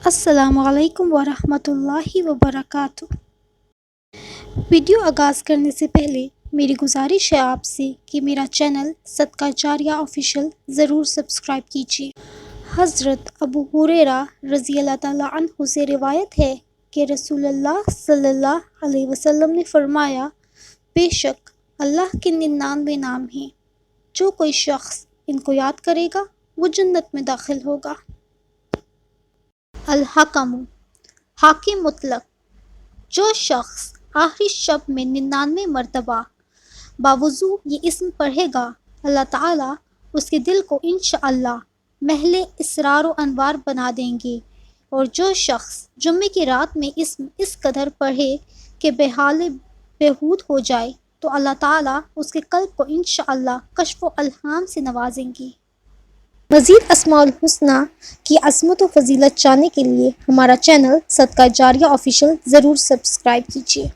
السلام علیکم ورحمۃ اللہ وبرکاتہ۔ ویڈیو آغاز کرنے سے پہلے میری گزارش ہے آپ سے کہ میرا چینل صدقہ جاریہ آفیشیل ضرور سبسکرائب کیجیے۔ حضرت ابو ہریرہ رضی اللہ تعالیٰ عنہ سے روایت ہے کہ رسول اللہ صلی اللہ علیہ وسلم نے فرمایا، بے شک اللہ کے 99 نام ہیں، جو کوئی شخص ان کو یاد کرے گا وہ جنت میں داخل ہوگا۔ الحکم، حاکم مطلق، جو شخص آخری شب میں 99 مرتبہ باوضو یہ اسم پڑھے گا، اللہ تعالیٰ اس کے دل کو انشاءاللہ محل اسرار و انوار بنا دیں گے، اور جو شخص جمعے کی رات میں اسم اس قدر پڑھے کہ بحال بہود ہو جائے تو اللہ تعالیٰ اس کے قلب کو انشاءاللہ کشف و الہام سے نوازیں گے۔ مزید اسماء الحسنی کی عظمت و فضیلت جاننے کے لیے ہمارا چینل صدقہ جاریہ آفیشیل ضرور سبسکرائب کیجیے۔